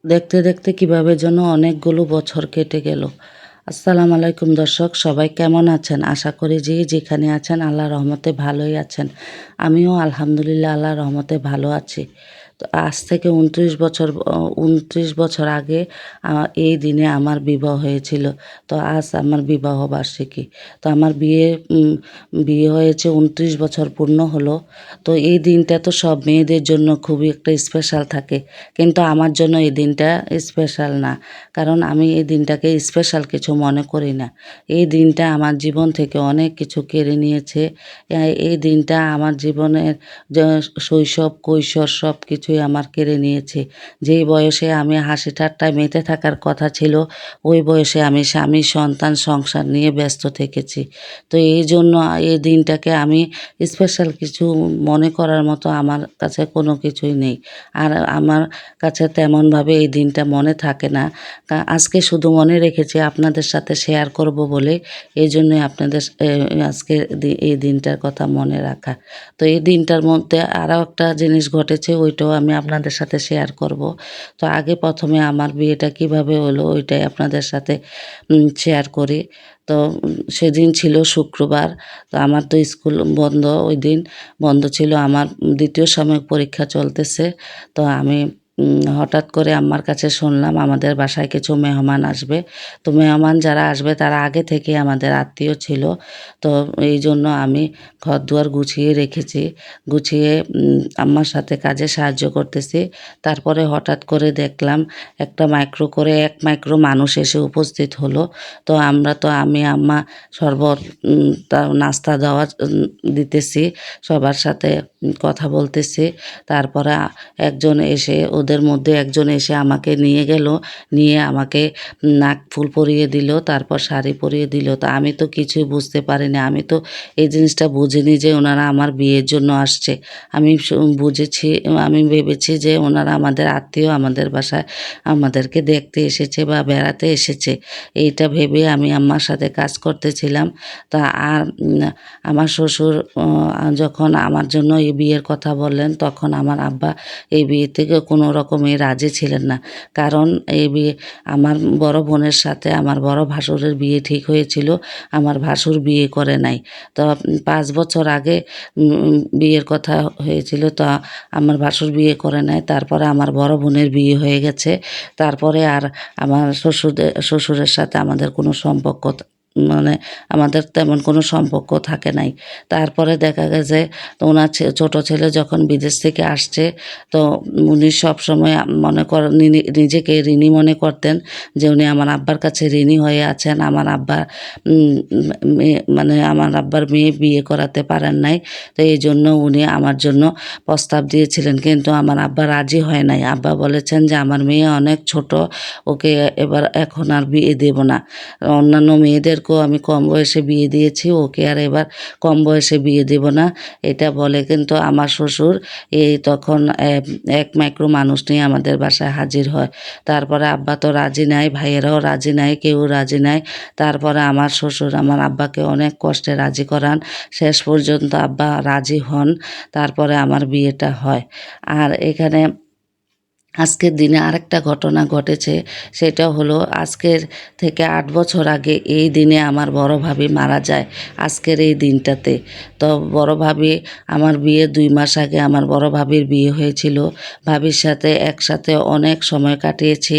দেখতে দেখতে কিভাবে যেন অনেকগুলো বছর কেটে গেল। আসসালামু আলাইকুম দর্শক, সবাই কেমন আছেন? আশা করি যে যেখানে আছেন আল্লাহর রহমতে ভালোই আছেন। আমিও আলহামদুলিল্লাহ আল্লাহর রহমতে ভালো আছি। তো আজ থেকে ২৯ বছর আগে এই দিনে আমার বিবাহ হয়েছিল। তো আজ আমার বিবাহ বার্ষিকী। তো আমার বিয়ে হয়েছে ২৯ বছর পূর্ণ হলো। তো এই দিনটা তো সব মেয়েদের জন্য খুবই একটা স্পেশাল থাকে। কিন্তু আমার জন্য এই দিনটা স্পেশাল না। কারণ আমি এই দিনটাকে স্পেশাল কিছু মনে করি না। এই দিনটা আমার জীবন থেকে অনেক কিছু কেড়ে নিয়েছে। এই দিনটা আমার জীবনের যে শৈশব, কৈশোর সব কিছুই আমার কেড়ে নিয়েছে। যেই বয়সে আমি হাসি ঠাট্টায় মেতে থাকার কথা ছিল, ওই বয়সে আমি স্বামী, সন্তান, সংসার নিয়ে ব্যস্ত থেকেছি। তো এইজন্য এই দিনটাকে আমি স্পেশাল কিছু মনে করার মতো আমার কাছে কোনো কিছুই নেই। আর আমার কাছে তেমনভাবে এই দিনটা মনে থাকে না। আজকে শুধু মনে রেখেছি আপনাদের সাথে শেয়ার করব বলে, এইজন্যই আপনাদের আজকে এই দিনটার কথা মনে রাখা। তো এই দিনটার মধ্যে আরও একটা জিনিস ঘটেছে, ওইটাও আমি আপনাদের সাথে শেয়ার করব। তো আগে প্রথমে আমার বিয়েটা কিভাবে হলো ওইটাই আপনাদের সাথে শেয়ার করি। তো সেদিন ছিল শুক্রবার। তো আমার তো স্কুল বন্ধ, ওইদিন বন্ধ ছিল। আমার দ্বিতীয় সাময়িক পরীক্ষা চলতেছে। তো আমি হঠাৎ করে আম্মার কাছে শুনলাম আমাদের বাসায় কিছু মেহমান আসবে। তো মেহমান যারা আসবে তারা আগে থেকেই আমাদের আত্মীয় ছিল। তো এইজন্য আমি ঘরদুয়ার গুছিয়ে রেখেছি। গুছিয়ে আম্মার সাথে কাজে সাহায্য করতেছি। তারপরে হঠাৎ করে দেখলাম একটা মাইক্রো করে ১ মাইক্রো মানুষ এসে উপস্থিত হলো। তো আমি আম্মা শরবত নাস্তা দেওয়া দিতেছি। সবার সাথে কথা বলতেছি। তারপরে একজন এসে ওদের মধ্যে একজন এসে আমাকে নিয়ে গেল। নিয়ে আমাকে নাক ফুল পরিয়ে দিল, তারপর শাড়ি পরিয়ে দিল। তো আমি তো কিছুই বুঝতে পারিনি। আমি তো এই জিনিসটা বুঝিনি যে ওনারা আমার বিয়ের জন্য আসছে। আমি বুঝেছি, আমি ভেবেছি যে ওনারা আমাদের আত্মীয়, আমাদের বাসায় আমাদেরকে দেখতে এসেছে বা বেড়াতে এসেছে। এইটা ভেবে আমি আম্মার সাথে কাজ করতেছিলাম। তা আর আমার শ্বশুর যখন আমার জন্য এই বিয়ের কথা বললেন, তখন আমার আব্বা এই বিয়ে থেকে কোনো রকমই রাজি ছিলেন না। কারণ এই বিয়ে আমার বড় বোনের সাথে আমার বড় ভাসুরের বিয়ে ঠিক হয়েছিল। আমার ভাসুর বিয়ে করে নাই। তো ৫ বছর আগে বিয়ের কথা হয়েছিল। তো আমার ভাসুর বিয়ে করে নাই। তারপরে আমার বড় বোনের বিয়ে হয়ে গেছে। তারপরে আর আমার শ্বশুরের সাথে আমাদের কোনো সম্পর্ক মানে আমাদের তেমন কোনো সম্পর্ক থাকে নাই। তারপরে দেখা গেছে ওনার ছোট ছেলে যখন বিদেশ থেকে আসছে, তো উনি সবসময় মনে করেন নিজেকে ঋণী মনে করতেন যে উনি আমার আব্বার কাছে ঋণী হয়ে আছেন। আমার আব্বা আমার আব্বার মেয়ে বিয়ে করাতে পারেন নাই। তো এইজন্য উনি আমার জন্য প্রস্তাব দিয়েছিলেন। কিন্তু আমার আব্বা রাজি হয় নাই। আব্বা বলেছেন যে আমার মেয়ে অনেক ছোট, ওকে এখন আর বিয়ে দেব না। অন্যান্য মেয়েদেরকেও আমি কম বয়সে বিয়ে দিয়েছি, ওকে আর এবার কম বয়সে বিয়ে দেব না, এটা বলে। কিন্তু আমার শ্বশুর তখন ১ মাইক্রো মানুষ নিয়ে আমাদের বাসায় হাজির হয়। তারপরে আব্বা তো রাজি নাই, ভাইয়েরাও রাজি নাই, কেউ রাজি নাই। তারপরে আমার শ্বশুর আমার আব্বাকে অনেক কষ্টে রাজি করান। শেষ পর্যন্ত আব্বা রাজি হন। তারপরে আমার বিয়েটা হয়। আর এখানে আজকের দিনে আরেকটা ঘটনা ঘটেছে। সেটা হলো আজকের থেকে ৮ বছর আগে এই দিনে আমার বড় ভাবি মারা যায়, আজকের এই দিনটাতে। তো বড় ভাবি, আমার বিয়ের ২ মাস আগে আমার বড় ভাবির বিয়ে হয়েছিল। ভাবির সাথে একসাথে অনেক সময় কাটিয়েছি।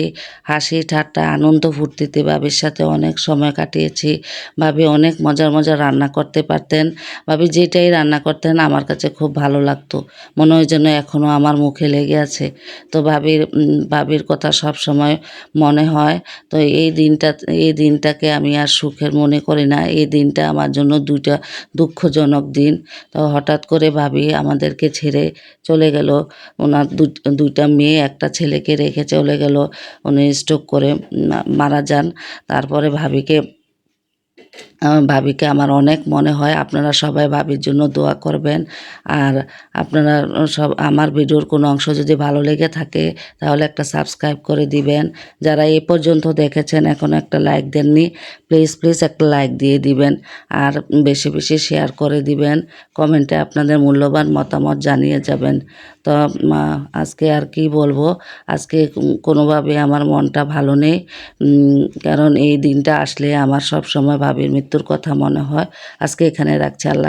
হাসি ঠাট্টা আনন্দ ফুর্তিতে ভাবির সাথে অনেক সময় কাটিয়েছি। ভাবি অনেক মজার মজার রান্না করতে পারতেন। ভাবি যেটাই রান্না করতেন আমার কাছে খুব ভালো লাগতো। মনে হয় যেন এখনও আমার মুখে লেগে আছে। তো ভাবির কথা সবসময় মনে হয়। তো এই দিনটাকে আমি আর সুখের মনে করি না। এই দিনটা আমার জন্য ২টা দুঃখজনক দিন। তো হঠাৎ করে ভাবি আমাদেরকে ছেড়ে চলে গেল। ওনার ২টা মেয়ে, একটা ছেলেকে রেখে চলে গেল। উনি স্ট্রোক করে মারা যান। তারপরে ভাবিকে ভাবিকে আমার অনেক মনে হয়। আপনারা সবাই ভাবির জন্য দোয়া করবেন। আর আপনারা সব আমার ভিডিওর কোনো অংশ যদি ভালো লেগে থাকে তাহলে একটা সাবস্ক্রাইব করে দিবেন। যারা এই পর্যন্ত দেখেছেন এখনও একটা লাইক দেননি, প্লিজ একটা লাইক দিয়ে দিবেন। আর বেশি বেশি শেয়ার করে দিবেন। কমেন্টে আপনাদের মূল্যবান মতামত জানিয়ে যাবেন। তো আজকে আর কি বলবো, আজকে কোনোভাবে আমার মনটা ভালো নেই। কারণ এই দিনটা আসলে আমার সবসময় ভাবির মৃত্যুর কথা মনে হয়। আজকে এখানে রাখছি। আল্লাহ